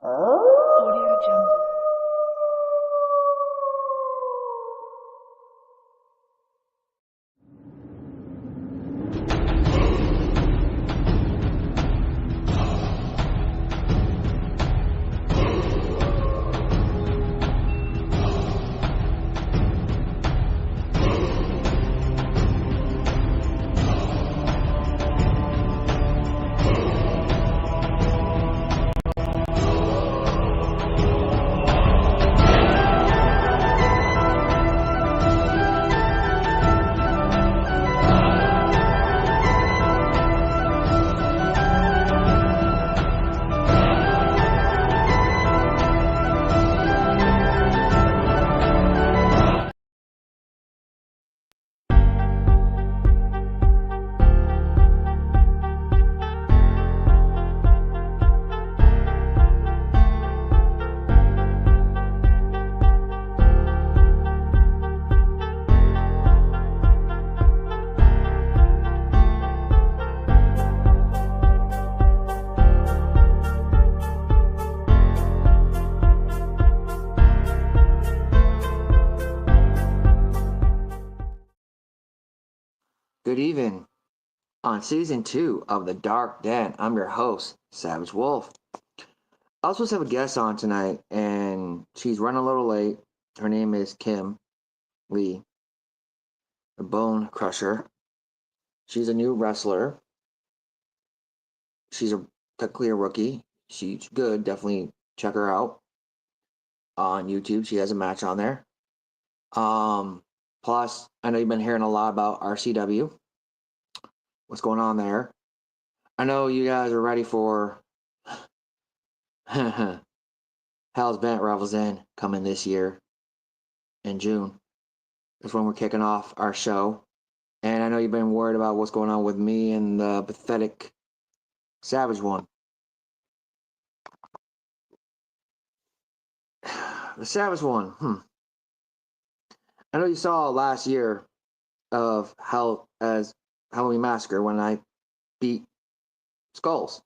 Audio Jungle. Good evening. On season 2 of The Dark Den, I'm your host, Savage Wolf. I was supposed to have a guest on tonight, and she's running a little late. Her name is Kim Lee, the Bone Crusher. She's a new wrestler. She's technically a rookie. She's good. Definitely check her out on YouTube. She has a match on there. Plus, I know you've been hearing a lot about RCW. What's going on there? I know you guys are ready for Hell's Bent Revels In coming this year in June. That's when we're kicking off our show. And I know you've been worried about what's going on with me and the pathetic Savage One. The Savage One. I know you saw last year of Halloween Massacre when I beat Skulls.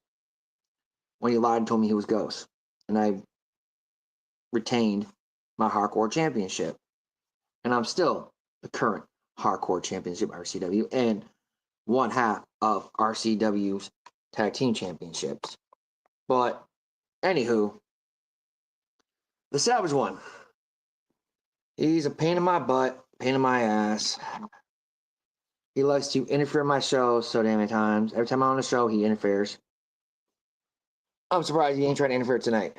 When he lied and told me he was Ghost. And I retained my Hardcore Championship. And I'm still the current Hardcore Championship RCW and one half of RCW's Tag Team Championships. But, anywho, the Savage One. He's a pain in my butt, pain in my ass. He likes to interfere in my shows so damn many times. Every time I'm on a show, he interferes. I'm surprised he ain't trying to interfere tonight.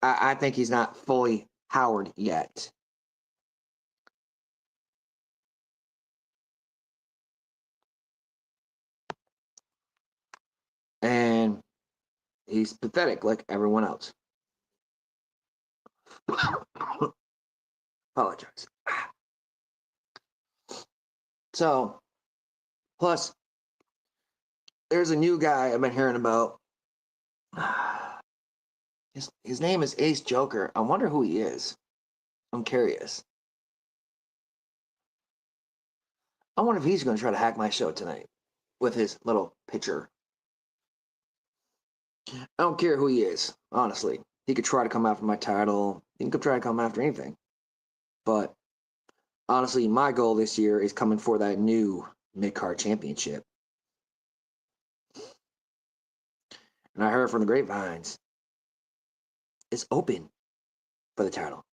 I think he's not fully Howard yet. And he's pathetic like everyone else. Apologize. So, plus, there's a new guy I've been hearing about. His name is Ace Joker. I wonder who he is. I'm curious. I wonder if he's going to try to hack my show tonight with his little picture. I don't care who he is, honestly. He could try to come after my title. He could try to come after anything. But honestly, my goal this year is coming for that new mid-card championship. And I heard from the grapevines, it's open for the title.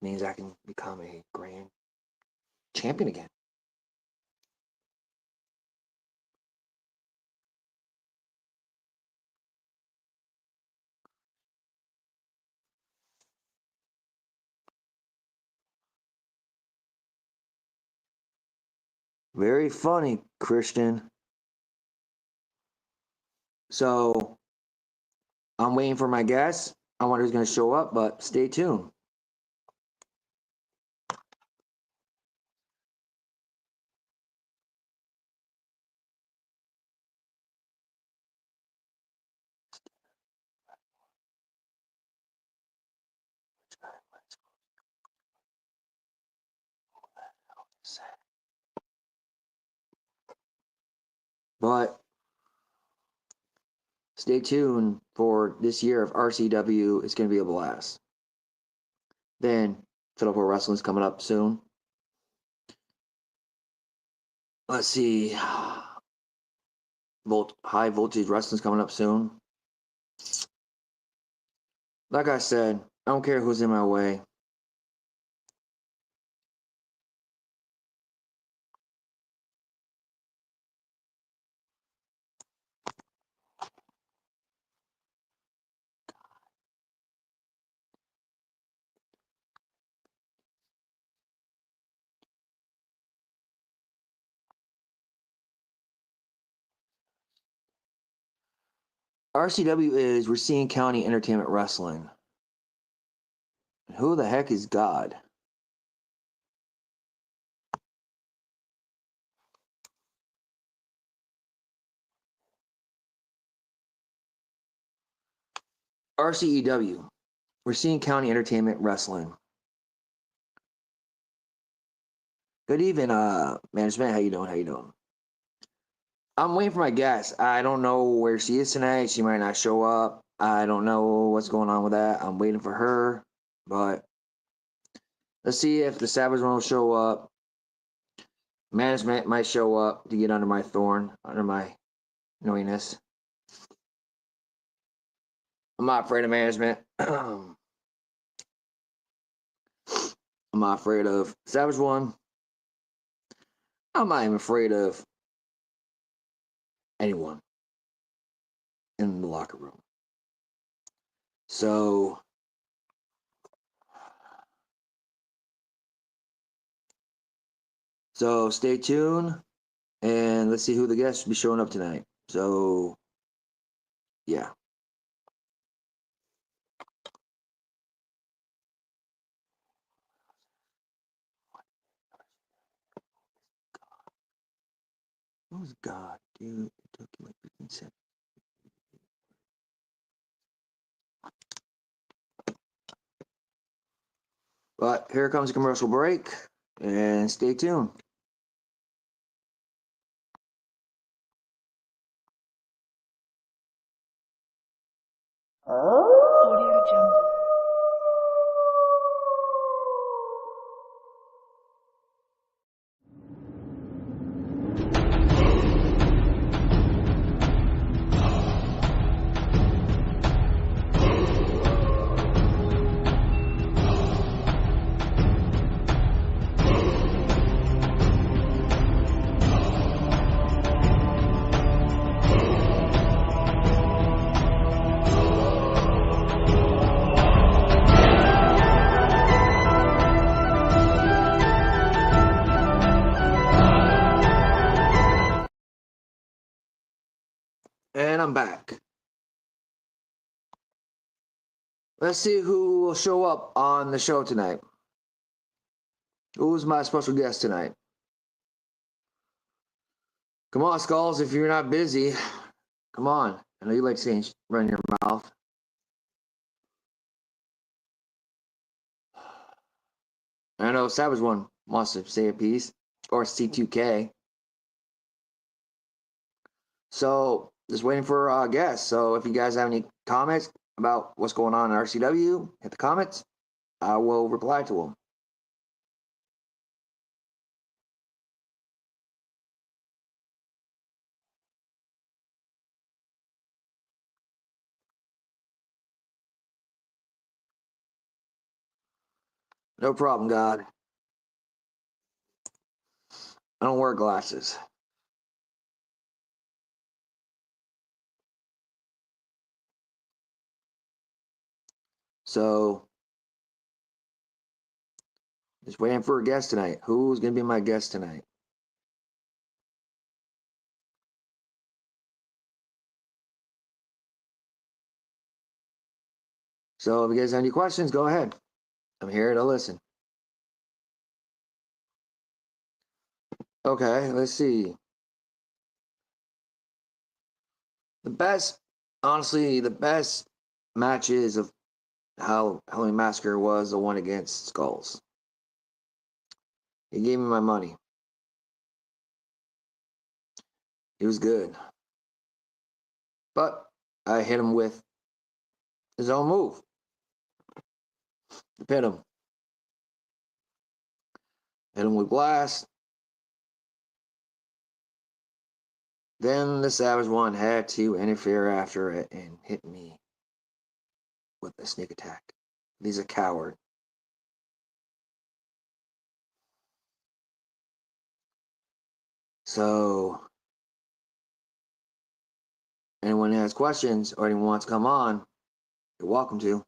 Means I can become a grand champion again. Very funny, Christian. So, I'm waiting for my guest. I wonder who's going to show up, but stay tuned. But stay tuned for this year of RCW. It's going to be a blast. Then Philadelphia Pro Wrestling's coming up soon. Let's see. High Voltage Wrestling's coming up soon. Like I said, I don't care who's in my way. RCW is Racine County Entertainment Wrestling. Who the heck is God? RCEW, Racine County Entertainment Wrestling. Good evening, management. How you doing? How you doing? I'm waiting for my guest. I don't know where she is tonight. She might not show up. I don't know what's going on with that. I'm waiting for her, but let's see if the Savage One will show up. Management might show up to get under my thorn, under my annoyingness. I'm not afraid of management. I'm not afraid of Savage One. I'm not even afraid of anyone in the locker room. So stay tuned and let's see who the guests will be showing up tonight. So yeah. Who's God, dude? It took you like 15 seconds. But here comes a commercial break, and stay tuned. Audio Jungle. And I'm back. Let's see who will show up on the show tonight. Who's my special guest tonight? Come on, Skulls, if you're not busy. Come on. I know you like saying run your mouth. I know Savage One wants to say a piece, or C2K. So just waiting for our guests. So if you guys have any comments about what's going on in RCW, hit the comments. I will reply to them. No problem, God. I don't wear glasses. So just waiting for a guest tonight. Who's going to be my guest tonight? So if you guys have any questions, go ahead. I'm here to listen. Okay, let's see. Honestly, the best matches of Halloween Massacre was the one against Skulls. He gave me my money. He was good. But I hit him with his own move. Hit him. Hit him with glass. Then the Savage One had to interfere after it and hit me with a sneak attack. He's a coward. So, anyone has questions or anyone wants to come on, you're welcome to.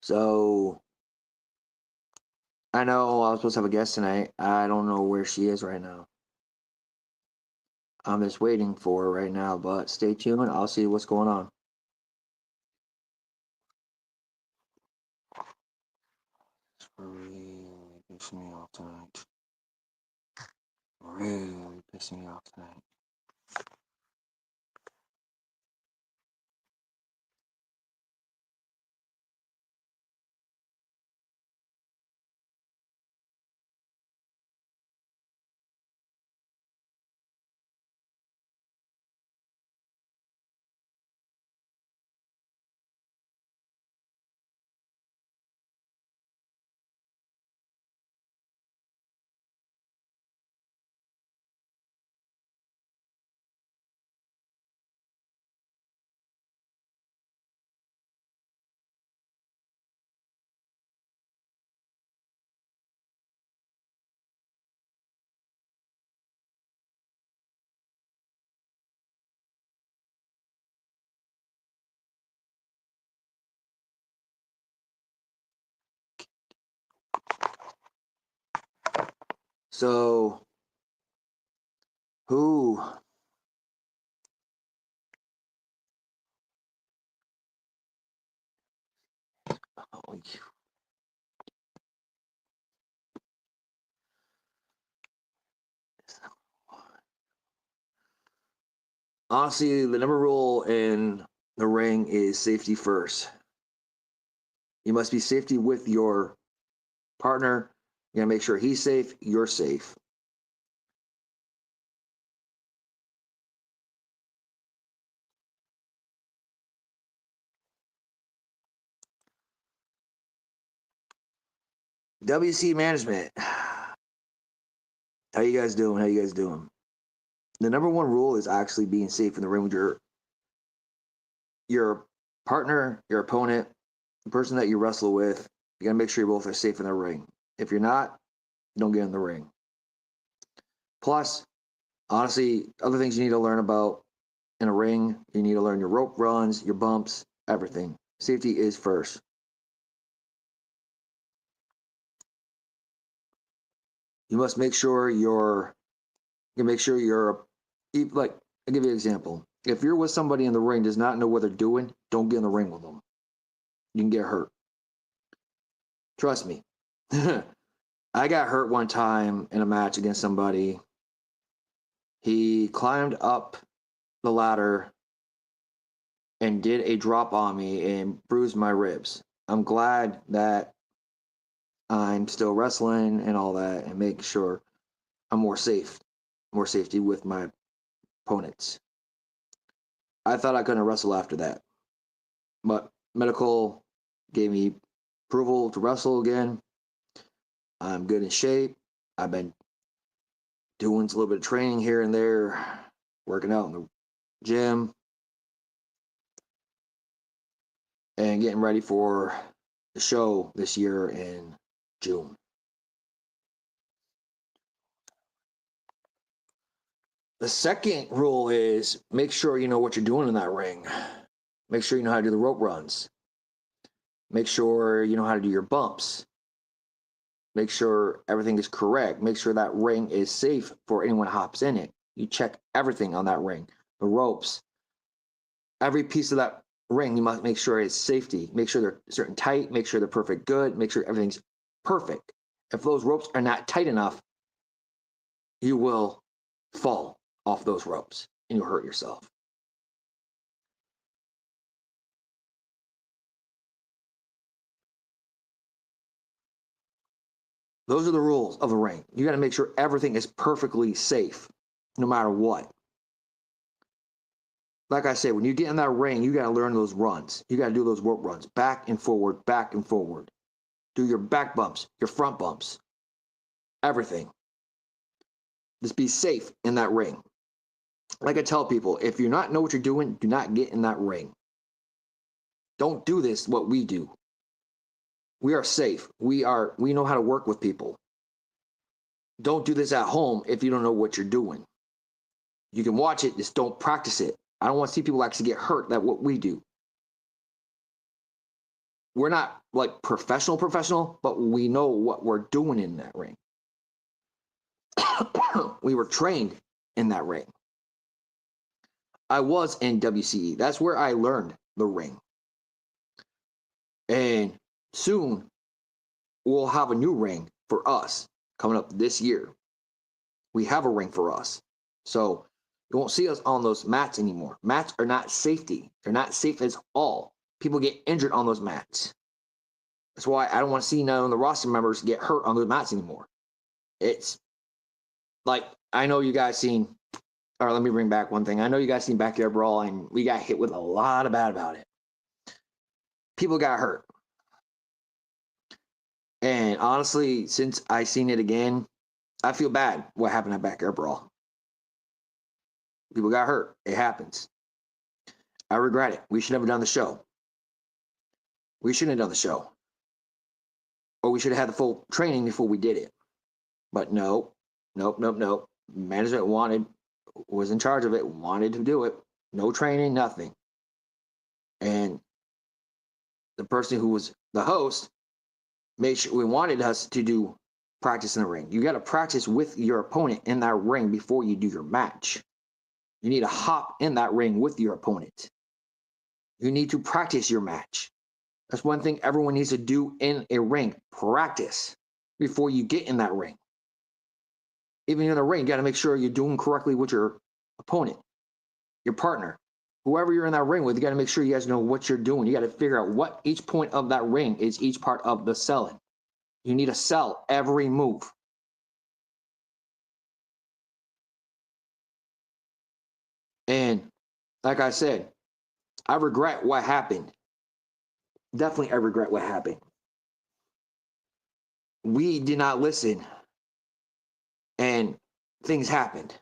So, I know I was supposed to have a guest tonight. I don't know where she is right now. I'm just waiting for her right now, but stay tuned. I'll see what's going on. It's really pissing me off tonight. Really pissing me off tonight. So, who? Oh, honestly, the number rule in the ring is safety first. You must be safety with your partner. You gotta make sure he's safe, you're safe. WC management. How you guys doing? How you guys doing? The number one rule is actually being safe in the ring with your partner, your opponent, the person that you wrestle with. You gotta make sure you both are safe in the ring. If you're not, don't get in the ring. Plus, honestly, other things you need to learn about in a ring, you need to learn your rope runs, your bumps, everything. Safety is first. You must make sure like, I'll give you an example. If you're with somebody in the ring does not know what they're doing, don't get in the ring with them. You can get hurt. Trust me. I got hurt one time in a match against somebody. He climbed up the ladder and did a drop on me and bruised my ribs. I'm glad that I'm still wrestling and all that and making sure I'm more safety with my opponents. I thought I couldn't wrestle after that, but medical gave me approval to wrestle again. I'm good in shape. I've been doing a little bit of training here and there, working out in the gym, and getting ready for the show this year in June. The second rule is make sure you know what you're doing in that ring. Make sure you know how to do the rope runs. Make sure you know how to do your bumps. Make sure everything is correct. Make sure that ring is safe for anyone who hops in it. You check everything on that ring, the ropes, every piece of that ring. You must make sure it's safety. Make sure they're certain tight. Make sure they're perfect good. Make sure everything's perfect. If those ropes are not tight enough, you will fall off those ropes and you'll hurt yourself. Those are the rules of the ring. You got to make sure everything is perfectly safe, no matter what. Like I said, when you get in that ring, you got to learn those runs. You got to do those rope runs, back and forward, back and forward. Do your back bumps, your front bumps, everything. Just be safe in that ring. Like I tell people, if you not know what you're doing, do not get in that ring. Don't do this what we do. We are safe. We know how to work with people. Don't do this at home if you don't know what you're doing. You can watch it, just don't practice it. I don't want to see people actually get hurt. That's what we do. We're not like professional, but we know what we're doing in that ring. We were trained in that ring. I was in WCE. That's where I learned the ring. And soon we'll have a new ring for us coming up this year. We have a ring for us. So you won't see us on those mats anymore. Mats are not safety. They're not safe at all. People get injured on those mats. That's why I don't want to see none of the roster members get hurt on those mats anymore. It's like, I know you guys seen, or let me bring back one thing. I know you guys seen Backyard Brawl, and we got hit with a lot of bad about it. People got hurt. And honestly, since I seen it again, I feel bad what happened at Backyard Brawl. People got hurt. It happens. I regret it. We should have done the show. We shouldn't have done the show. Or we should have had the full training before we did it. But no. Management was in charge of it, wanted to do it. No training, nothing. And the person who was the host made sure we wanted us to do practice in the ring. You got to practice with your opponent in that ring before you do your match. You need to hop in that ring with your opponent. You need to practice your match. That's one thing everyone needs to do in a ring. Practice before you get in that ring. Even in the ring, you got to make sure you're doing correctly with your opponent, your partner, whoever you're in that ring with. You got to make sure you guys know what you're doing. You got to figure out what each point of that ring is, each part of the selling. You need to sell every move. And like I said, I regret what happened. Definitely, I regret what happened. We did not listen, and things happened.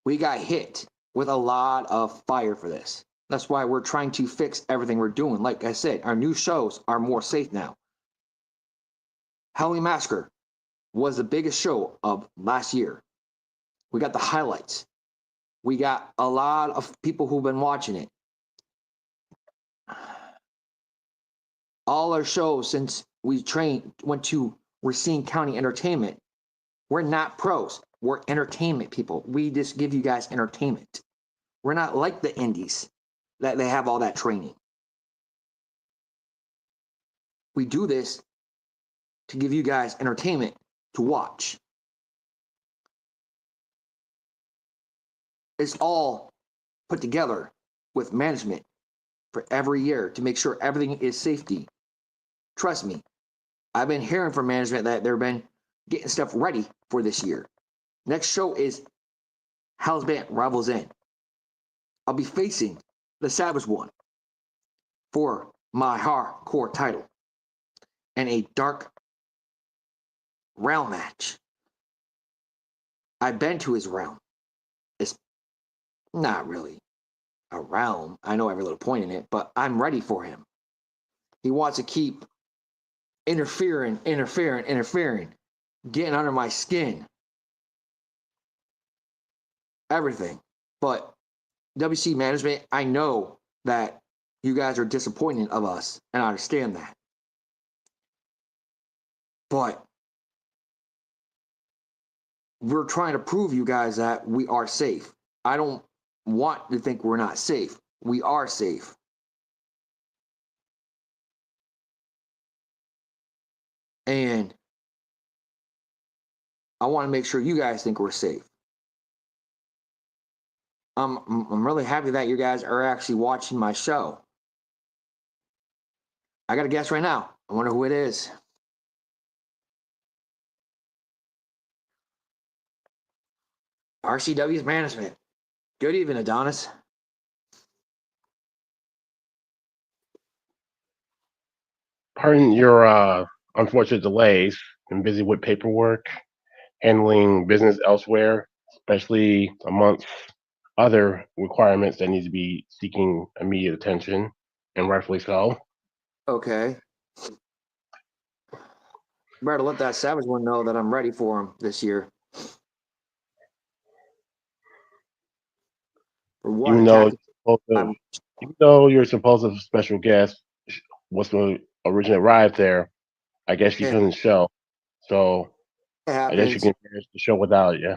We got hit with a lot of fire for this. That's why we're trying to fix everything we're doing. Like I said, our new shows are more safe now. Halloween Massacre was the biggest show of last year. We got the highlights. We got a lot of people who've been watching it. All our shows since we went to Racine County Entertainment, we're not pros. We're entertainment people. We just give you guys entertainment. We're not like the indies that they have all that training. We do this to give you guys entertainment to watch. It's all put together with management for every year to make sure everything is safety. Trust me, I've been hearing from management that they've been getting stuff ready for this year. Next show is Hell's Band Rivals In. I'll be facing the Savage One for my hardcore title and a dark realm match. I've been to his realm. It's not really a realm. I know every little point in it, but I'm ready for him. He wants to keep interfering, getting under my skin. Everything. But WC management, I know that you guys are disappointed of us, and I understand that. But we're trying to prove you guys that we are safe. I don't want to think we're not safe. We are safe. And I want to make sure you guys think we're safe. I'm really happy that you guys are actually watching my show. I got to guess right now. I wonder who it is. RCW's management. Good evening, Adonis. Pardon your unfortunate delays. I'm busy with paperwork, handling business elsewhere, especially amongst other requirements that need to be seeking immediate attention, and rightfully so. Okay. Better let that Savage one know that I'm ready for him this year. For one, Even though attack. you're supposed to, I'm, even though you're supposed to special guest was to originally arrive there, I guess you it, couldn't show. So it I guess you happens. can finish the show without you.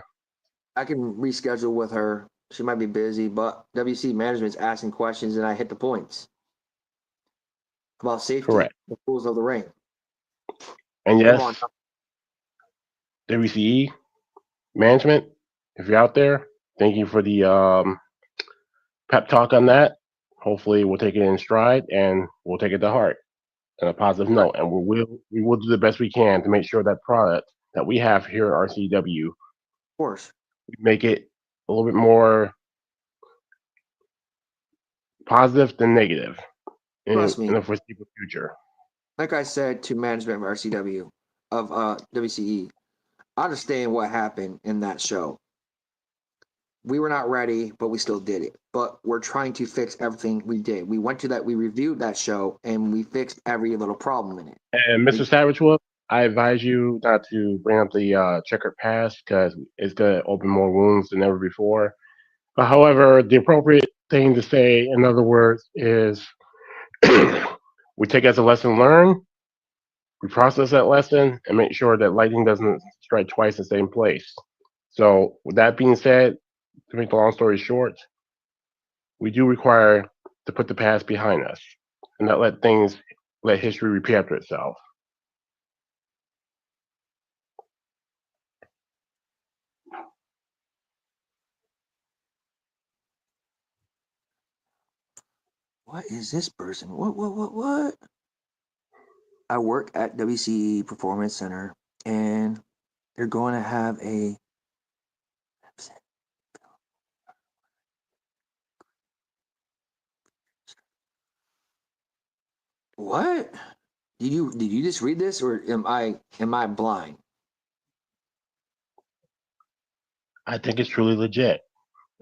I can reschedule with her. She might be busy, but WC management's asking questions and I hit the points about safety, Correct. the rules of the ring. And Come on. yes, WCE management, if you're out there, thank you for the pep talk on that. Hopefully, we'll take it in stride and we'll take it to heart on a positive Right. note. And we will do the best we can to make sure that product that we have here at RCW, Of course. we make it a little bit more positive than negative Trust in me. the foreseeable future. Like I said to management of RCW, of WCE, I understand what happened in that show. We were not ready, but we still did it. But we're trying to fix everything we did. We went to that, we reviewed that show, and we fixed every little problem in it. And Mr. Savage Wolf, I advise you not to bring up the checkered past because it's going to open more wounds than ever before. But however, the appropriate thing to say, in other words, is we take as a lesson learned, we process that lesson, and make sure that lightning doesn't strike twice in the same place. So, with that being said, to make the long story short, we do require to put the past behind us and not let history repeat after itself. What is this person? What? I work at WCE Performance Center, and they're going to have a. What? Did you just read this, or am I blind? I think it's truly legit.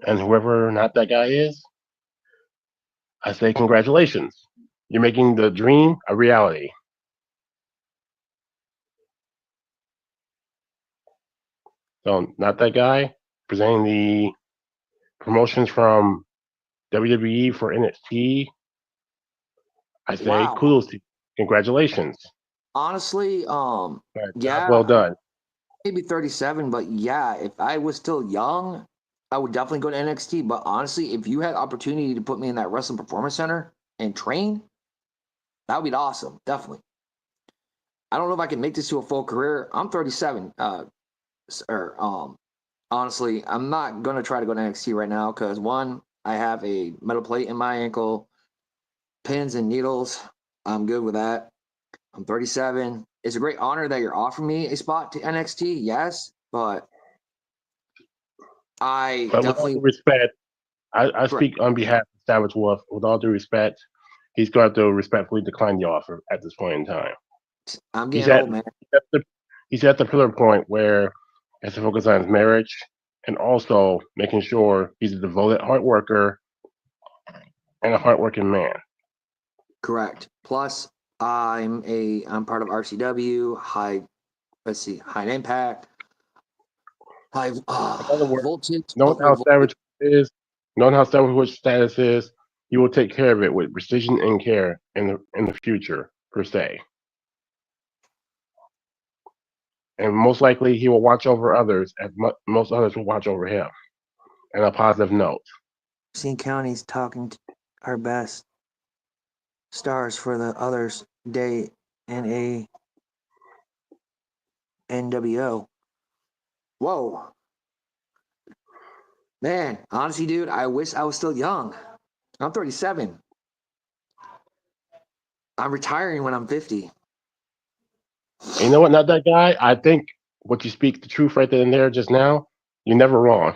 And whoever or not that guy is, I say congratulations. You're making the dream a reality. So, not that guy, presenting the promotions from WWE for NXT, I say Wow. kudos to you. Congratulations. Honestly, Job well yeah, done. maybe 37, but yeah, if I was still young, I would definitely go to NXT. But honestly, if you had opportunity to put me in that wrestling performance center and train, that would be awesome. Definitely. I don't know if I can make this to a full career. I'm 37. Or honestly, I'm not gonna try to go to NXT right now because one, I have a metal plate in my ankle, pins and needles. I'm good with that. I'm 37. It's a great honor that you're offering me a spot to NXT, yes, but I But with all definitely due respect, I correct. speak on behalf of Savage Wolf. With all due respect, he's going to respectfully decline the offer at this point in time. I'm He's getting at, old, man. he's at the he's at the pillar point where he has to focus on his marriage and also making sure he's a devoted hard worker and a hardworking man. Correct. Plus, I'm part of RCW, high let's see, high impact, high In other words, voltage, knowing ultra how voltage. Savage is, knowing how Savage Wolf's status is, he will take care of it with precision and care in the future per se. And most likely, he will watch over others as most others will watch over him. And a positive note. Seeing counties talking to our best stars for the others day and a NWO. Whoa, man. Honestly, dude, I wish I was still young. I'm 37. I'm retiring when I'm 50. And you know what? Not that guy. I think what you speak the truth right then and there just now. You're never wrong.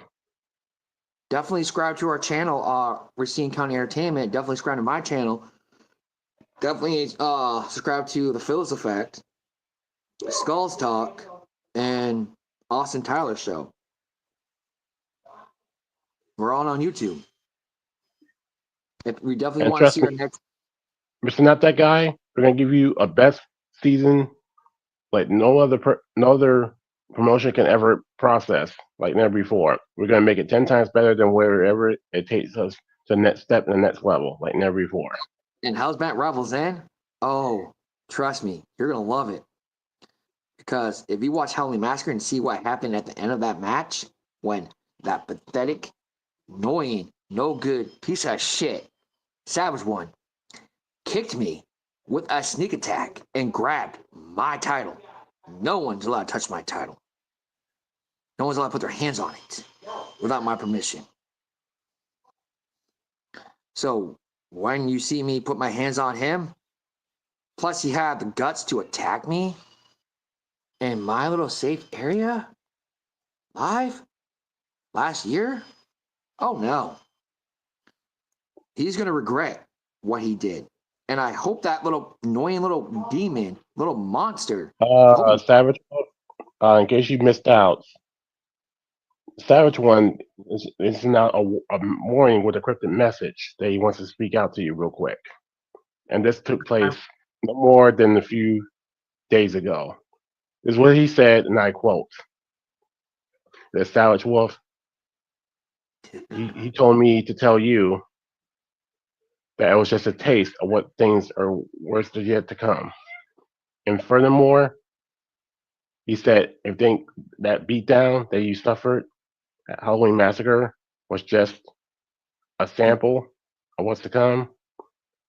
definitely subscribe to our channel, Racine County Entertainment. Definitely subscribe to my channel. Definitely subscribe to the Phyllis Effect, Skulls Talk, and Austin Tyler Show. We're all on YouTube. If we definitely And want to trust see me, our next. Mr. Not That Guy, we're gonna give you a best season like no other promotion can ever process like never before. We're gonna make it 10 times better than wherever it takes us to the next step and the next level, like never before. And how's Matt Rivals then? Oh, trust me, you're gonna love it. Because if you watch Halloween Massacre and see what happened at the end of that match, when that pathetic, annoying, no good piece of shit Savage One kicked me with a sneak attack and grabbed my title. No one's allowed to touch my title. No one's allowed to put their hands on it without my permission. So when you see me put my hands on him, plus he had the guts to attack me in my little safe area live last year, oh no. He's going to regret what he did. And I hope that little annoying little demon, little monster, I hope he. Savage, in case you missed out, Savage One is now a warning with a cryptic message that he wants to speak out to you real quick. And this took place no more than a few days ago. This is what he said, and I quote: "The Savage Wolf, he told me to tell you that it was just a taste of what things are worse yet to come. And furthermore, he said, if think that beatdown that you suffered at Halloween Massacre was just a sample of what's to come,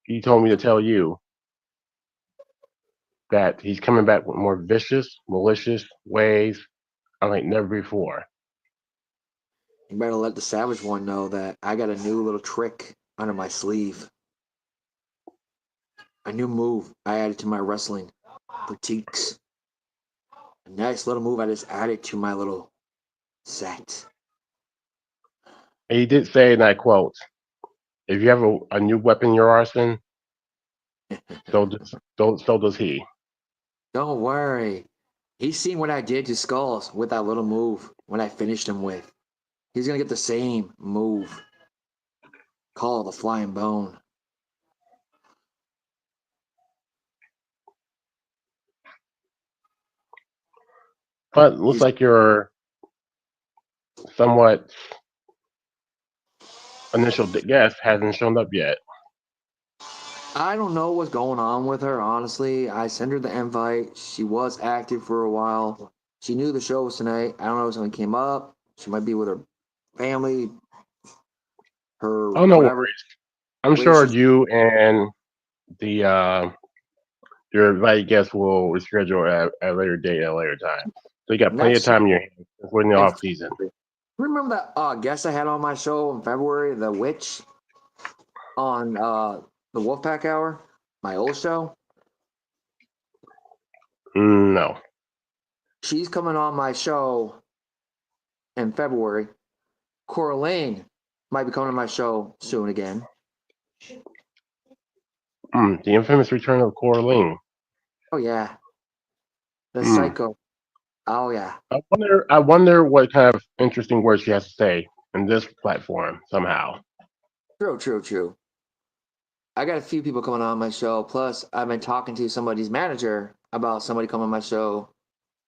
he told me to tell you that he's coming back with more vicious, malicious ways unlike never before." You better let the Savage One know that I got a new little trick under my sleeve. A new move I added to my wrestling boutiques. A nice little move I just added to my little set. And he did say, and I quote, if you have a new weapon in your arsenal, so does he. Don't worry. He's seen what I did to Skulls with that little move when I finished him with. He's going to get the same move. Call the Flying Bone. But it looks He's. like your somewhat initial guest hasn't shown up yet. I don't know what's going on with her, honestly. I sent her the invite. She was active for a while. She knew the show was tonight. I don't know if something came up. She might be with her family, her Oh, no whatever. worries. I'm sure She's you and the your invited guest will reschedule at a later date at a later time. So you got plenty of next year. time in your hands. We're in the And off season. remember that guest I had on my show in February, the witch on the Wolfpack Hour, my old show? No. She's coming on my show in February. Coraline might be coming on my show soon again. The infamous return of Coraline. Oh yeah, the Mm. psycho. Oh yeah. I wonder what kind of interesting words she has to say in this platform somehow. True, true, true. I got a few people coming on my show. Plus, I've been talking to somebody's manager about somebody coming on my show.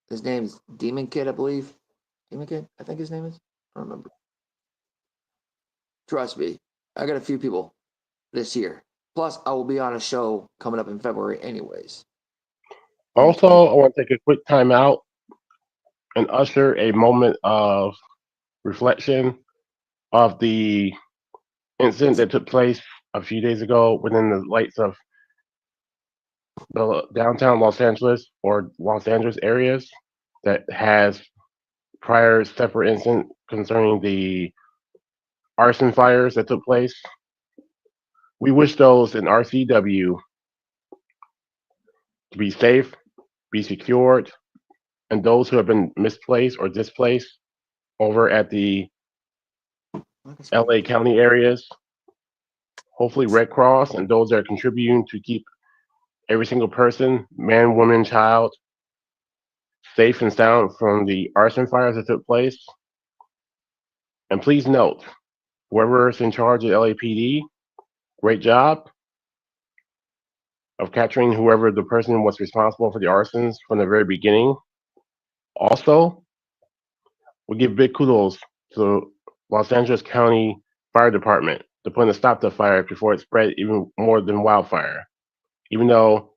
His name's Demon Kid, I believe. Demon Kid, I think his name is. I don't remember. Trust me, I got a few people this year. Plus, I will be on a show coming up in February, anyways. On the Also, 20th. I want to take a quick time out and usher a moment of reflection of the incident that took place a few days ago within the lights of the downtown Los Angeles or Los Angeles areas that has prior separate incident concerning the arson fires that took place. We wish those in RCW to be safe, be secured, and those who have been misplaced or displaced over at the That's pretty LA good. County areas, hopefully Red Cross, and those that are contributing to keep every single person, man, woman, child, safe and sound from the arson fires that took place. And please note, whoever's in charge of LAPD, great job of capturing whoever the person was responsible for the arsons from the very beginning. Also, we give big kudos to Los Angeles County Fire Department to putting a stop to the fire before it spread even more than wildfire. Even though,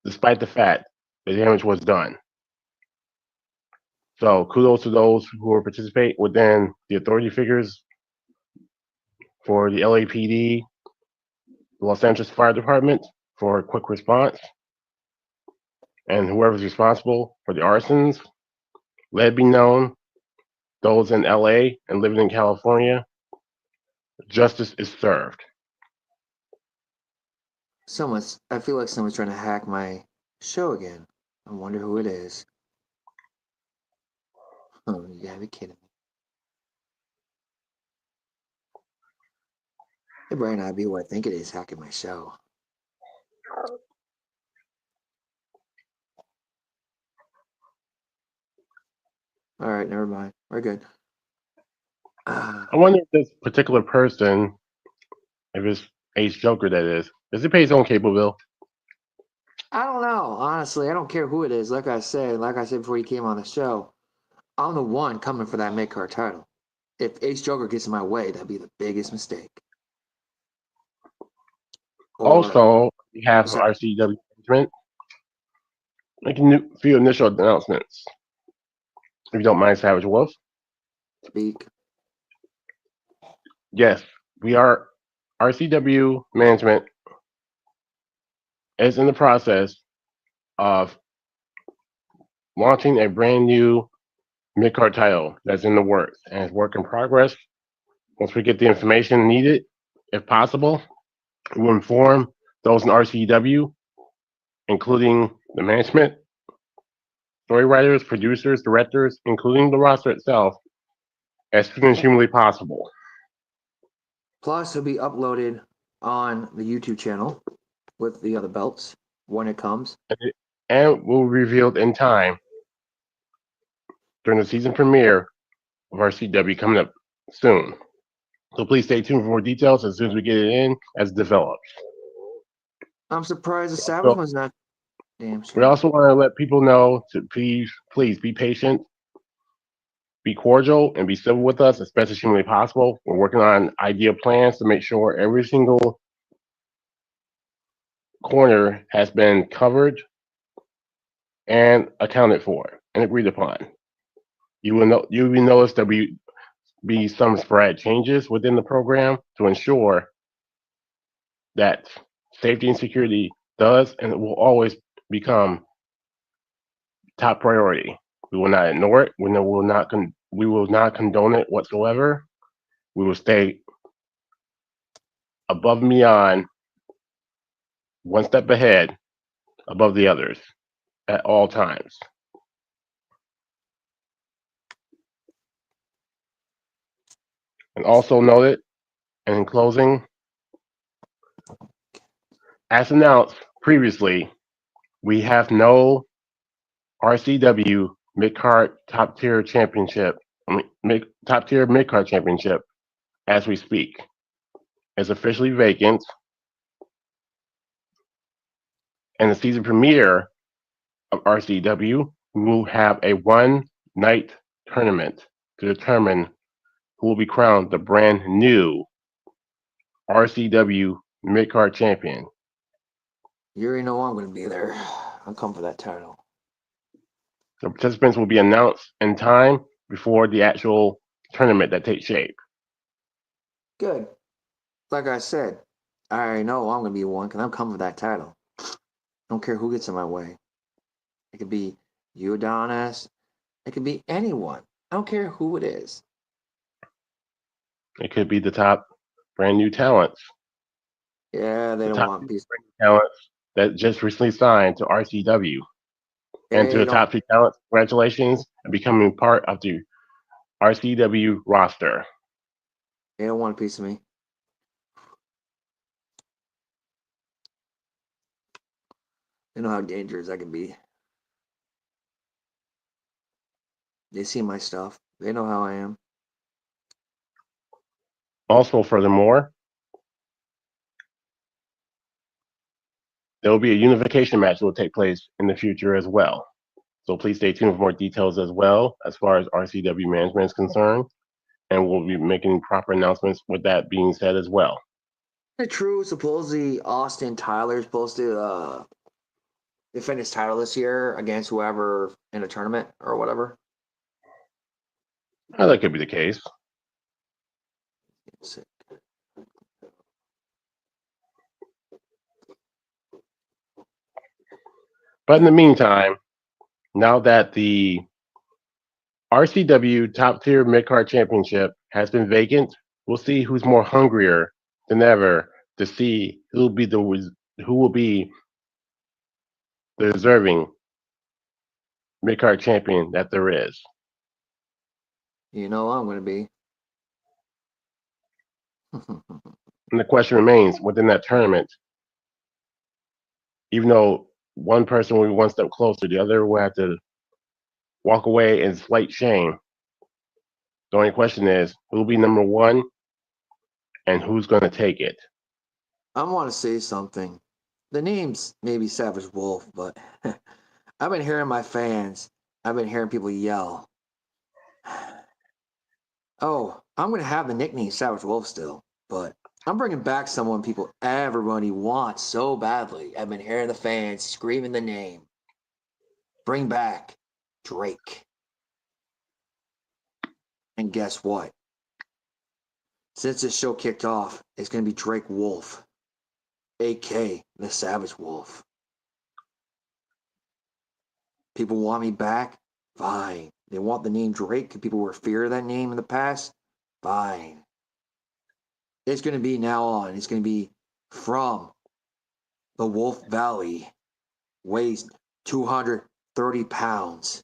despite the fact the damage was done. So kudos to those who will participate within the authority figures for the LAPD, the Los Angeles Fire Department for a quick response, and whoever's responsible for the arsons. Let it be known, those in LA and living in California, justice is served. Someone's. I feel like someone's trying to hack my show again. I wonder who it is. Oh, you gotta be kidding me. It might not be who I think it is hacking my show. All right, never mind. We're good. I wonder if this particular person, if it's Ace Joker that is, does he pay his own cable bill? I don't know. Honestly, I don't care who it is. Like I said before you came on the show, I'm the one coming for that mid card title. If Ace Joker gets in my way, that'd be the biggest mistake. Or Also, we have sorry, RCW management making a few initial announcements. If you don't mind, Savage Wolf. speak. Yes, we are RCW management is in the process of launching a brand new mid card title that's in the works and it's work in progress. Once we get the information needed, if possible, we'll inform those in RCW, including the management, story writers, producers, directors, including the roster itself, as soon as humanly possible. Plus, it'll be uploaded on the YouTube channel with the other belts when it comes. And will be revealed in time during the season premiere of RCW coming up soon. So please stay tuned for more details as soon as we get it in as it develops. I'm surprised the Savage So one's not. Damn we straight. also want to let people know to please be patient, be cordial, and be civil with us as best as humanly possible. We're working on idea plans to make sure every single corner has been covered and accounted for and agreed upon. You will notice that we be some sporadic changes within the program to ensure that safety and security does and will always become top priority. We will not ignore it. We will not condone it whatsoever. We will stay above and beyond, one step ahead, above the others at all times. And also note it, and in closing, as announced previously, we have no RCW mid card top tier championship, top tier mid card championship as we speak. It's officially vacant, and the season premiere of RCW will have a one night tournament to determine who will be crowned the brand new RCW mid card champion. You already know I'm going to be there. I'll come for that title. The participants will be announced in time before the actual tournament that takes shape. Good. Like I said, I already know I'm going to be one because I'm coming for that title. I don't care who gets in my way. It could be you, Adonis. It could be anyone. I don't care who it is. It could be the top brand new talents, Yeah, they the don't top want peace. talents that just recently signed to RCW. And to They the don't. top two talents, congratulations on becoming part of the RCW roster. They don't want a piece of me. They know how dangerous I can be. They see my stuff. They know how I am. Also, furthermore, there will be a unification match that will take place in the future as well. So please stay tuned for more details as well as far as RCW management is concerned, and we'll be making proper announcements with that being said as well. Is it true? Supposedly Austin Tyler is supposed to defend his title this year against whoever in a tournament or whatever. That could be the case. But in the meantime, now that the RCW Top Tier Mid Card Championship has been vacant, we'll see who's more hungrier than ever to see who will be the deserving mid card champion that there is. You know I'm going to be. And the question remains within that tournament, even though one person will be one step closer, the other will have to walk away in slight shame. The only question is who will be number one and who's going to take it. I want to say something. The name's maybe Savage Wolf, but I've been hearing my fans, I've been hearing people yell. Oh, I'm going to have the nickname Savage Wolf still, but I'm bringing back someone everybody wants so badly. I've been hearing the fans screaming the name. Bring back Drake. And guess what? Since this show kicked off, it's going to be Drake Wolf, a.k.a. the Savage Wolf. People want me back? Fine. They want the name Drake because people were fear of that name in the past? Fine. It's going to be now on. It's going to be from the Wolf Valley, weighs 230 pounds,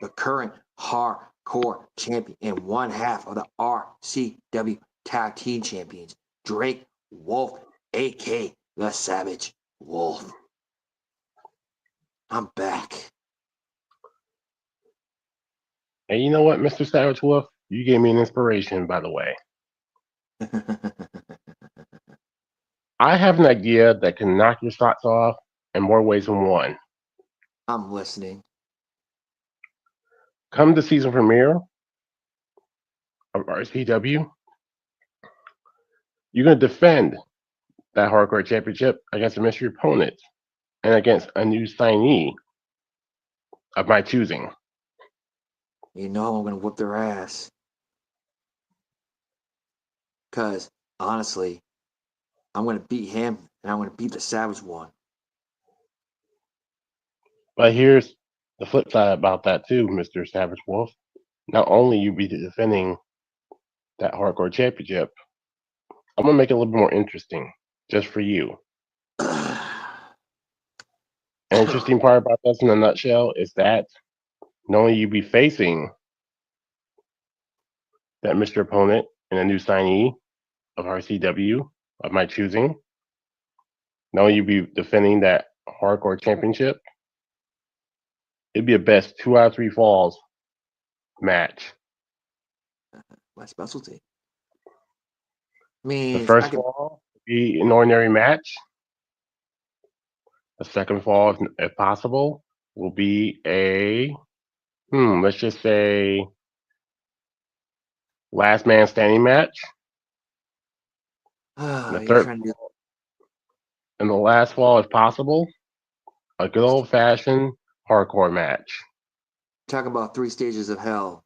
the current hardcore champion and one half of the RCW Tag Team Champions, Drake Wolf, a.k.a. the Savage Wolf. I'm back. And you know what, Mr. Savage Wolf? You gave me an inspiration, by the way. I have an idea that can knock your socks off in more ways than one. I'm listening. Come the season premiere of RCW, you're going to defend that hardcore championship against a mystery opponent and against a new signee of my choosing. You know I'm going to whoop their ass. Because, honestly, I'm going to beat him and I'm going to beat the Savage one. But here's the flip side about that too, Mr. Savage Wolf. Not only you be defending that hardcore championship, I'm gonna make it a little bit more interesting just for you. An interesting part about this in a nutshell is that not only you be facing that Mr. Opponent and a new signee of RCW of my choosing, not only you be defending that hardcore championship, it'd be a best 2 out of 3 falls match. My specialty. The Means first fall would be an ordinary match. The second fall, if possible, will be let's just say last man standing match. The you're third trying to do fall and the last fall, if possible, a good old fashioned hardcore match. talk about 3 stages of hell.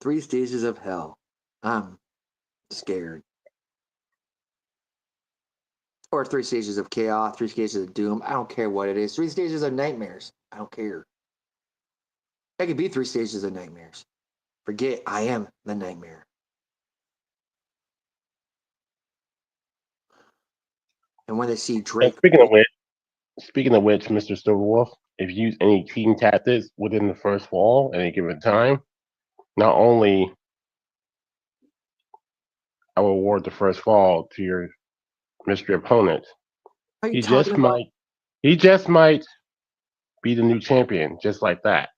Three stages of hell. I'm scared. Or 3 stages of chaos, 3 stages of doom. I don't care what it is. 3 stages of nightmares. I don't care. It could be 3 stages of nightmares. Forget I am the nightmare. And when they see And Drake, speaking of which, Speaking of which, Mr. Silverwolf, if you use any team tactics within the first fall at any given time, not only I will award the first fall to your mystery opponent, Are you he talking just about? might he just might be the new champion, just like that.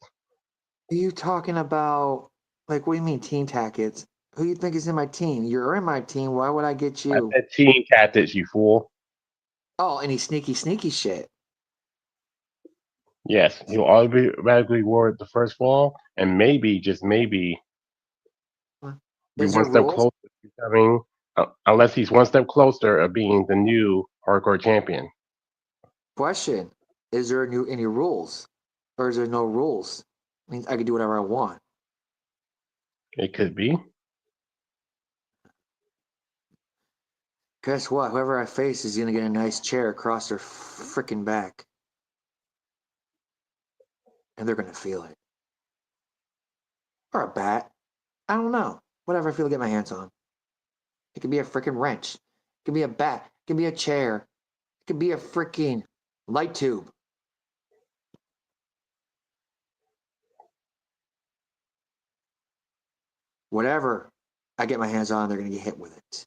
Are you talking about? Like, what do you mean team tactics? Who you think is in my team? You're in my team. Why would I get I you? said team tactics, you fool. Oh, any sneaky shit. Yes, he'll automatically award the first fall, and maybe, just maybe, be Is there one step rules? closer to becoming, unless he's one step closer of being the new hardcore champion. Question: is there any rules, or is there no rules? Means I can do whatever I want. It could be. Guess what? Whoever I face is gonna get a nice chair across their freaking back, and they're gonna feel it. Or a bat. I don't know. Whatever I feel to get my hands on. It could be a freaking wrench. It could be a bat. It could be a chair. It could be a freaking light tube. Whatever I get my hands on, they're gonna get hit with it.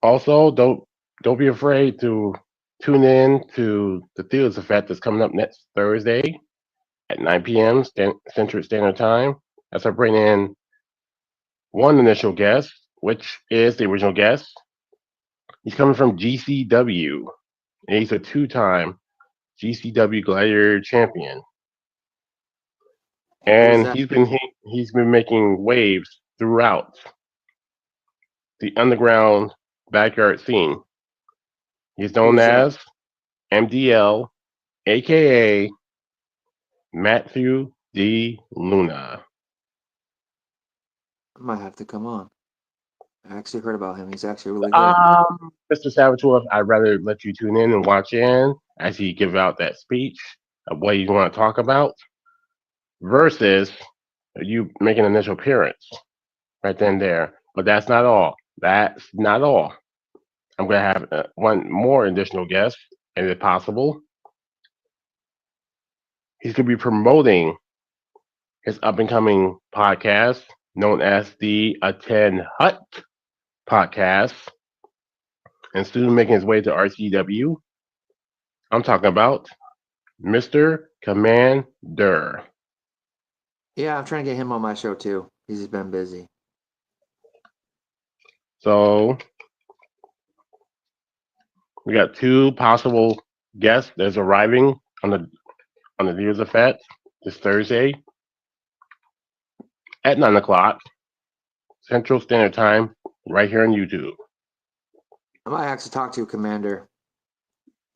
Also, don't be afraid to tune in to the Theaters Effect that's coming up next Thursday at 9 p.m. Central Standard Time. As I bring in one initial guest, which is the original guest. He's coming from GCW, and he's a two-time GCW Gladiator champion, And who's and that? he's been making waves throughout the underground backyard scene. He's known Who's that? as MDL, aka Matthew D. Luna. I might have to come on. I actually heard about him. He's actually really good. Mr. Salvatore, I'd rather let you tune in and watch in as he give out that speech of what you want to talk about versus you making an initial appearance right then and there. But that's not all. That's not all. I'm going to have one more additional guest, and if possible, he's going to be promoting his up and coming podcast known as the Attend Hut podcast, and soon making his way to RCW. I'm talking about Mr. Commander. Yeah, I'm trying to get him on my show too. He's just been busy. So we got two possible guests that's arriving on the Views Effect this Thursday at 9 o'clock Central Standard Time, right here on YouTube. I might actually talk to Commander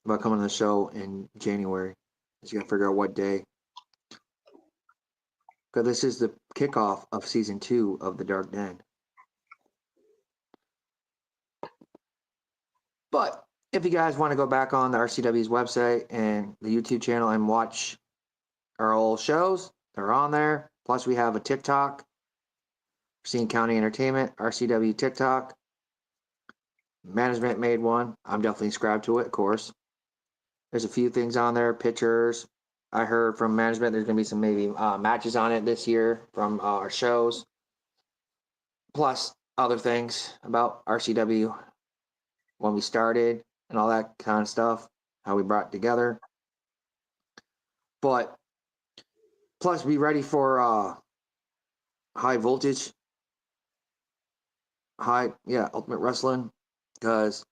about coming on the show in January. Just gotta figure out what day. Because this is the kickoff of season 2 of The Dark Den. But if you guys want to go back on the RCW's website and the YouTube channel and watch our old shows, they're on there. Plus, we have a TikTok, Racine County Entertainment, RCW TikTok. Management made one. I'm definitely subscribed to it, of course. There's a few things on there, pictures. I heard from management there's going to be some maybe matches on it this year from our shows. Plus, other things about RCW when we started and all that kind of stuff, how we brought it together. But plus, be ready for high voltage, Ultimate Wrestling, because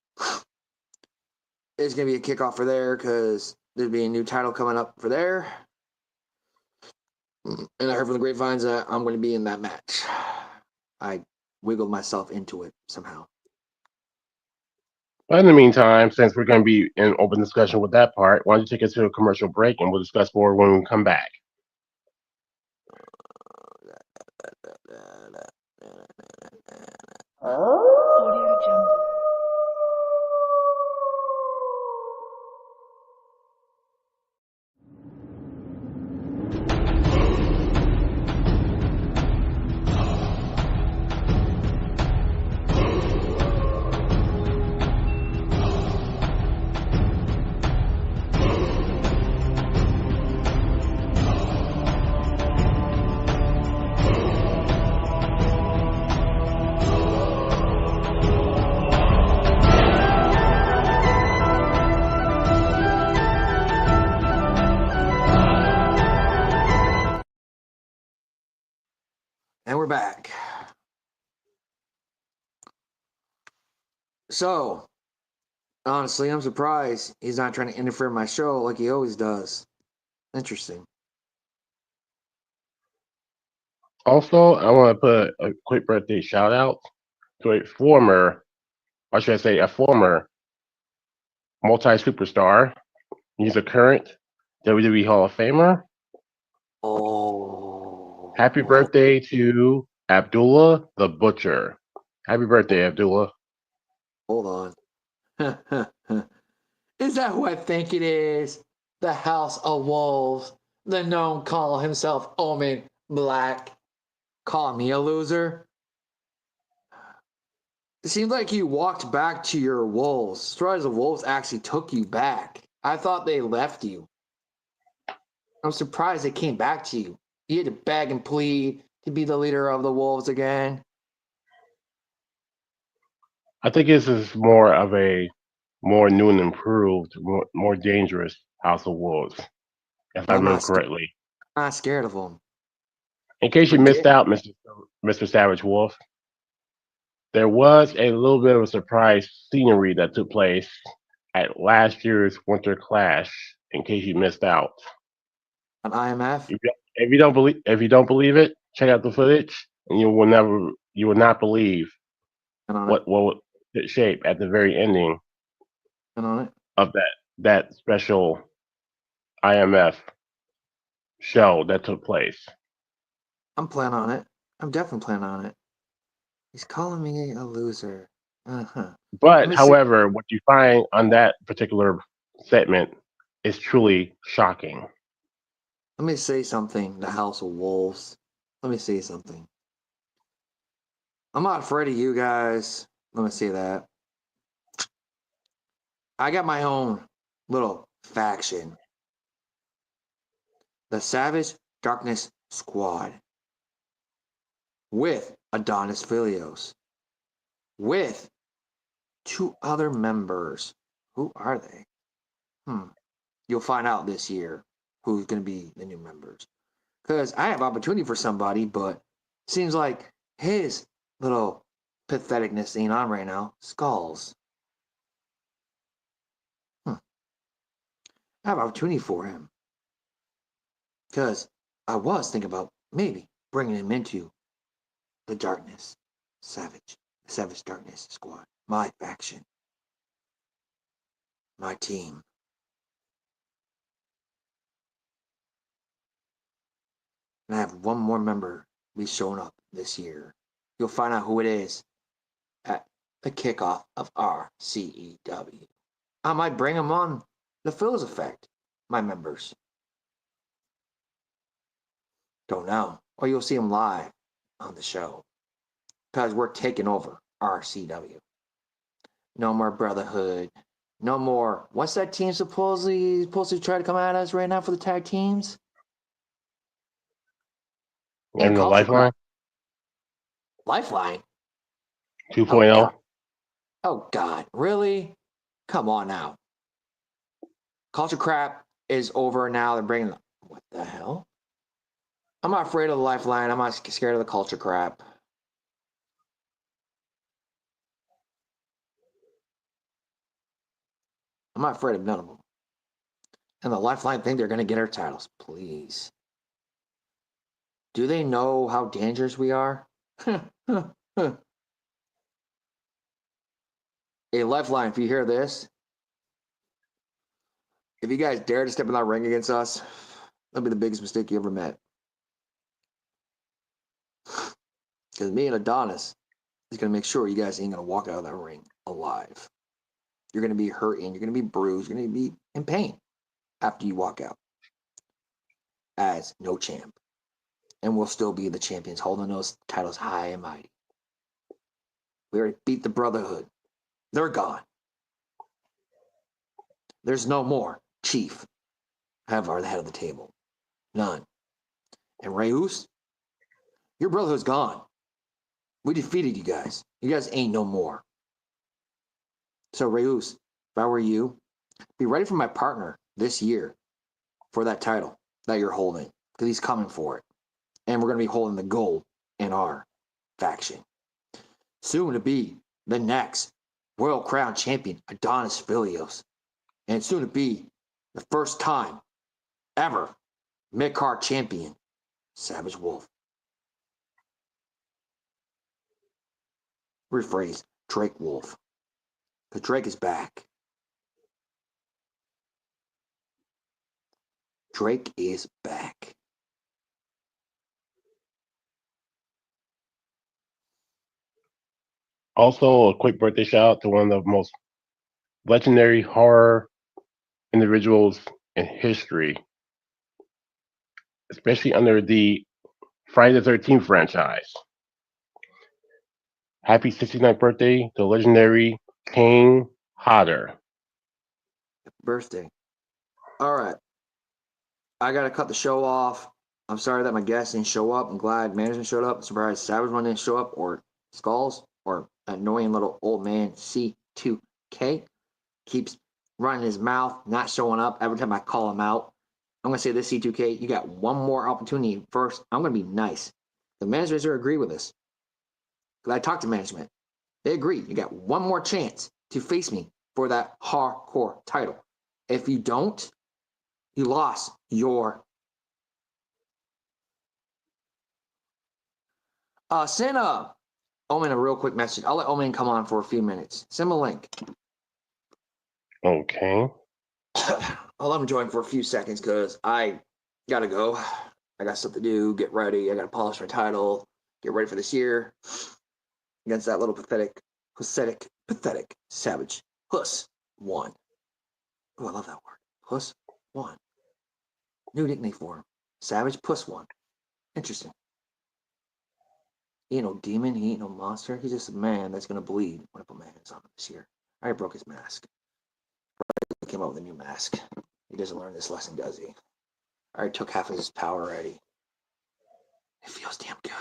it's going to be a kickoff for there because there'll be a new title coming up for there. And I heard from the grapevines that I'm going to be in that match. I wiggled myself into it somehow. But in the meantime, since we're going to be in open discussion with that part, why don't you take us to a commercial break and we'll discuss more when we come back. Audio Jungle. And we're back. So, honestly, I'm surprised he's not trying to interfere in my show like he always does. Interesting. Also, I want to put a quick birthday shout out to a former, or should I say, a former multi superstar. He's a current WWE Hall of Famer. Happy Oh, birthday to Abdullah the Butcher. Happy birthday, Abdullah. hold on. Is that who I think it is? The House of Wolves. The known call himself Omen Black. Call me a loser. It seems like you walked back to your wolves. As far as the wolves actually took you back. I thought they left you. I'm surprised they came back to you. You had to beg and plead to be the leader of the wolves again. I think this is more of a more new and improved, more dangerous House of Wolves, if I I'm remember not, correctly. I'm not scared of them. In case you missed Forget. out, Mr. Savage Wolf, there was a little bit of a surprise scenery that took place at last year's Winter Clash. In case you missed out, An IMF? if you don't believe it, check out the footage, and you will not believe And on it. what took shape at the very ending And on it. of that special IMF show that took place. I'm planning on it. I'm definitely planning on it. He's calling me a loser. Uh-huh. Let But me see. however, what you find on that particular segment is truly shocking. Let me say something. The House of Wolves. Let me say something. I'm not afraid of you guys. Let me say that. I got my own little faction. The Savage Darkness Squad. With Adonis Filios. With two other members. Who are they? You'll find out this year who's going to be the new members. Because I have opportunity for somebody, but seems like his little patheticness ain't on right now. Skulls. I have opportunity for him. Because I was thinking about maybe bringing him into the darkness. Savage Darkness Squad. My faction. My team. And I have one more member be showing up this year. You'll find out who it is at the kickoff of our CEW. I might bring him on the Phil's Effect, my members. Don't know. Or you'll see him live on the show. Because we're taking over RCW. No more Brotherhood. No more. What's that team supposed to try to come at us right now for the tag teams? And And the Culture Lifeline Crap. Lifeline. Oh 2.0. God. Oh God. Really? Come on now. Culture Crap is over now. They're bringing. What the hell? I'm not afraid of the Lifeline. I'm not scared of the Culture Crap. I'm not afraid of none of them. And the Lifeline think they're going to get our titles. Please. Do they know how dangerous we are? A Lifeline, if you hear this, if you guys dare to step in that ring against us, that'll be the biggest mistake you ever met. Because me and Adonis is going to make sure you guys ain't going to walk out of that ring alive. You're going to be hurting. You're going to be bruised. You're going to be in pain after you walk out as no champ. And we'll still be the champions, holding those titles high and mighty. We already beat the Brotherhood. They're gone. There's no more Chief ever the head of the table. None. And Reus, your Brotherhood's gone. We defeated you guys. You guys ain't no more. So Reus, if I were you, be ready for my partner this year for that title that you're holding. Because he's coming for it. And we're going to be holding the gold in our faction. Soon to be the next World Crown Champion, Adonis Filios. And soon to be the first time ever mid-card champion, Savage Wolf. Rephrase, Drake Wolf. Because Drake is back. Drake is back. Also, a quick birthday shout out to one of the most legendary horror individuals in history, especially under the Friday the 13th franchise. Happy 69th birthday to legendary King Hodder. Birthday. All right. I got to cut the show off. I'm sorry that my guests didn't show up. I'm glad management showed up. I'm surprised Savage One didn't show up, or Skulls, or annoying little old man C2K keeps running his mouth, not showing up every time I call him out. I'm going to say this, C2K, you got one more opportunity. First, I'm going to be nice. The managers agree with this. Because I talked to management. They agree. You got one more chance to face me for that hardcore title. If you don't, you lost your. Send Omen a real quick message. I'll let Omen come on for a few minutes. Send him a link. Okay. I'll let him join for a few seconds because I gotta go. I got stuff to do, get ready. I gotta polish my title, get ready for this year against that little pathetic Savage Puss One. Oh, I love that word. Puss One. New nickname for him. Savage Puss One. Interesting. He ain't no demon. He ain't no monster. He's just a man that's gonna bleed when I put my hands on him this year. I already broke his mask. He came out with a new mask. He doesn't learn this lesson, does he? I already took half of his power already. It feels damn good.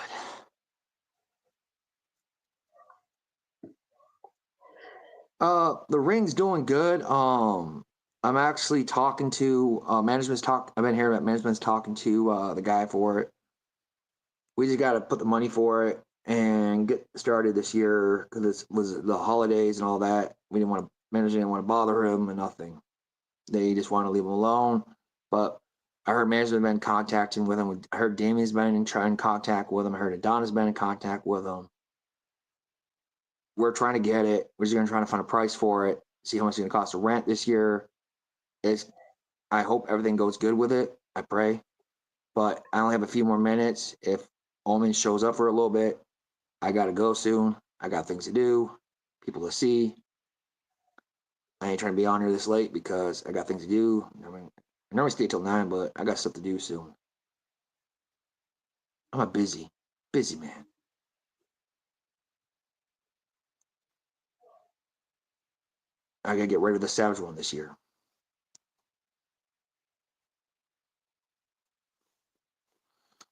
The ring's doing good. I'm actually talking to I've been hearing that management's talking to the guy for it. We just got to put the money for it and get started this year because it was the holidays and all that. Management didn't want to bother him and nothing. They just want to leave him alone. But I heard management been contacting with him. I heard Damien's been in contact with him. I heard Adonis been in contact with him. We're trying to get it. We're just going to try to find a price for it. See how much it's going to cost to rent this year. I hope everything goes good with it. I pray. But I only have a few more minutes. If Omen shows up for a little bit, I got to go soon. I got things to do, people to see. I ain't trying to be on here this late because I got things to do. I normally stay till 9, but I got stuff to do soon. I'm a busy man. I gotta get ready for the Savage One this year.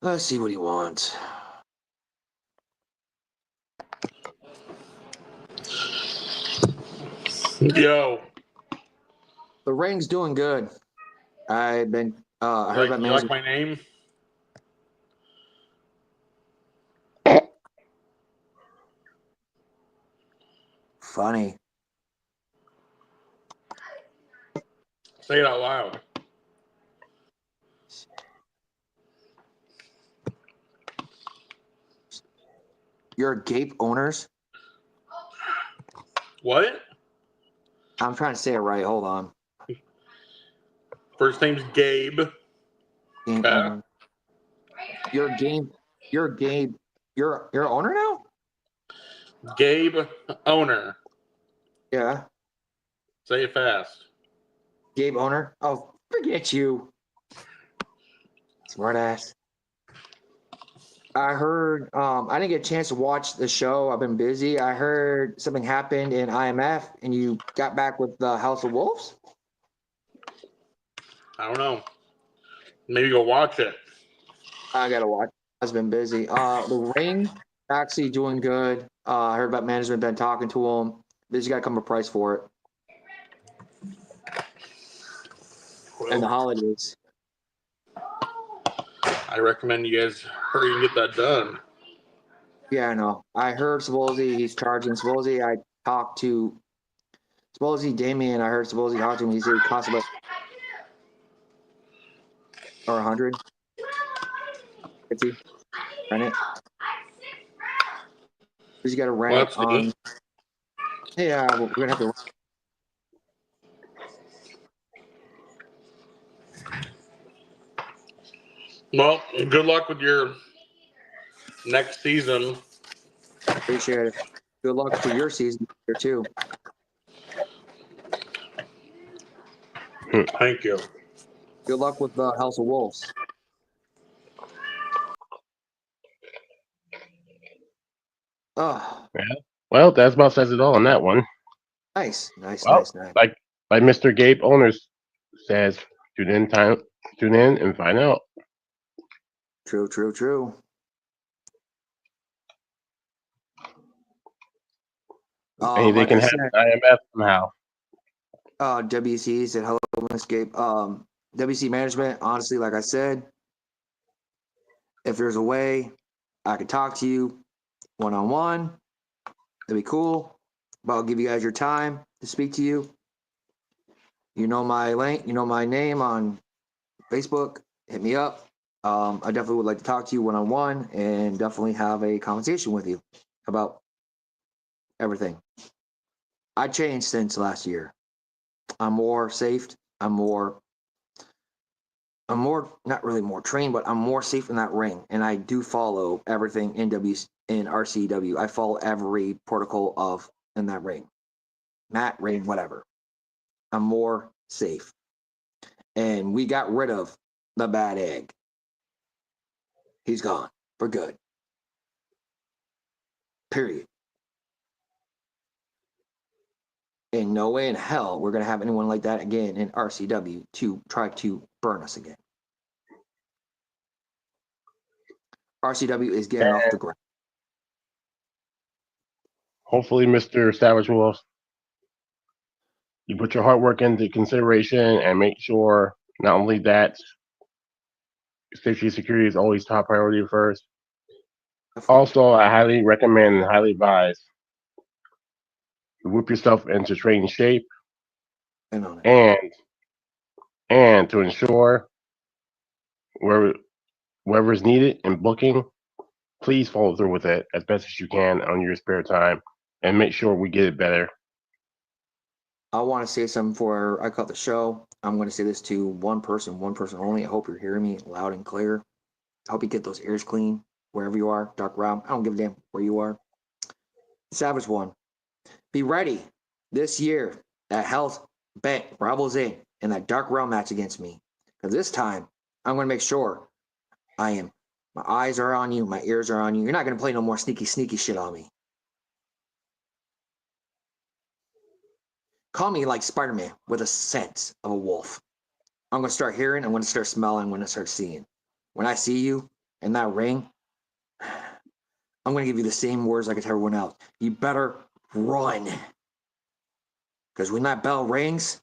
Let's see what he wants. Yo, The ring's doing good. I heard about you like management. my name? Funny. Say it out loud. You're a Gape owners? What? I'm trying to say it right. Hold on. First name's Gabe. Game owner. You're Gabe. You're an owner now? Gabe owner. Yeah. Say it fast. Gabe owner. Oh, forget you. Smart ass. I heard I didn't get a chance to watch the show. I've been busy. I heard something happened in IMF and you got back with the House of Wolves? I don't know. Maybe go watch it. I gotta watch. I've been busy. The ring actually doing good. I heard about management been talking to them. They just gotta come up a price for it. And the holidays. I recommend you guys hurry and get that done. Yeah, I know. I heard supposedly he's charging. Supposedly I talked to supposedly Damien. I heard supposedly talk to him. He said it costs about or 150 rent it. Because you got to rent Well, it that's on. neat. Yeah, we're gonna have to. Well, good luck with your next season. Appreciate it. Good luck for your season here too. Thank you. Good luck with the House of Wolves. Oh, Yeah. Well, that's about says it all on that one. nice, nice, Well, nice, nice. like Mr. Gabe Owners says, tune in and find out. True, true, true. Maybe they Like I can have said, an IMF somehow. WC said hello, Miss Gabe. WC management, honestly, like I said, if there's a way I could talk to you one on one, that'd be cool. But I'll give you guys your time to speak to you. You know my link, you know my name on Facebook. Hit me up. I definitely would like to talk to you one on one and definitely have a conversation with you about everything. I changed since last year. I'm more safe. I'm more not really more trained, but I'm more safe in that ring. And I do follow everything in RCW. I follow every protocol of in that ring. Mat, ring, whatever. I'm more safe. And we got rid of the bad egg. He's gone for good. Period. And no way in hell we're gonna have anyone like that again in RCW to try to burn us again. RCW is getting off the ground. Hopefully, Mr. Savage Wolf, you put your hard work into consideration and make sure not only that safety and security is always top priority first. Also, I highly recommend and highly advise you whip yourself into training shape and to ensure where wherever is needed in booking, please follow through with it as best as you can on your spare time and make sure we get it better. I want to say something before I cut the show. I'm going to say this to one person only. I hope you're hearing me loud and clear. I hope you get those ears clean wherever you are. Dark Realm. I don't give a damn where you are. Savage One. Be ready this year at Health Bet Rebels in that Dark Realm match against me. Because this time, I'm going to make sure my eyes are on you, my ears are on you. You're not going to play no more sneaky shit on me. Call me like Spider-Man with a sense of a wolf. I'm going to start hearing, I'm going to start smelling, I'm going to start seeing. When I see you in that ring, I'm going to give you the same words like I tell everyone else. You better run. Because when that bell rings,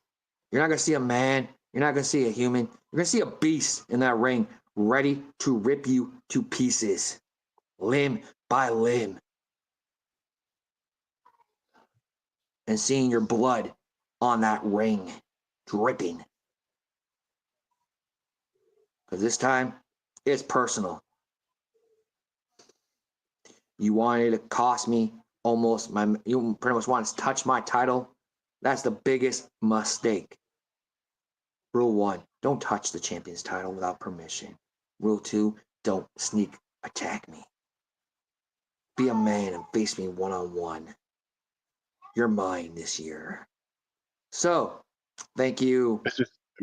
you're not going to see a man, you're not going to see a human, you're going to see a beast in that ring ready to rip you to pieces, limb by limb. And seeing your blood on that ring dripping. Because this time, it's personal. You wanted to cost me you pretty much wanted to touch my title. That's the biggest mistake. Rule 1, don't touch the champion's title without permission. Rule 2, don't sneak attack me. Be a man and face me one-on-one. You're mine this year. So, thank you.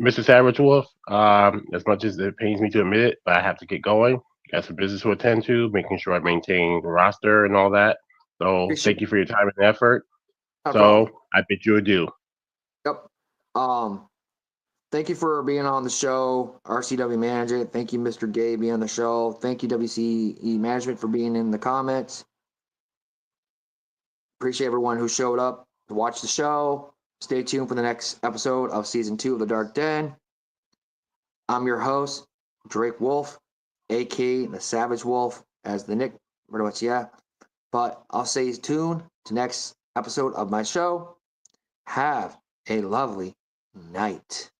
Mr. Savage Wolf, as much as it pains me to admit it, but I have to get going. Got some business to attend to, making sure I maintain the roster and all that. So Appreciate thank you for your time and effort. Not a So problem. I bid you adieu. Yep. Thank you for being on the show, RCW Manager. Thank you, Mr. Gay, being on the show. Thank you, WCE Management, for being in the comments. Appreciate everyone who showed up to watch the show. Stay tuned for the next episode of Season 2 of The Dark Den. I'm your host, Drake Wolf, a.k.a. the Savage Wolf, as the nick, pretty much, yeah. But I'll stay tuned to next episode of my show. Have a lovely night.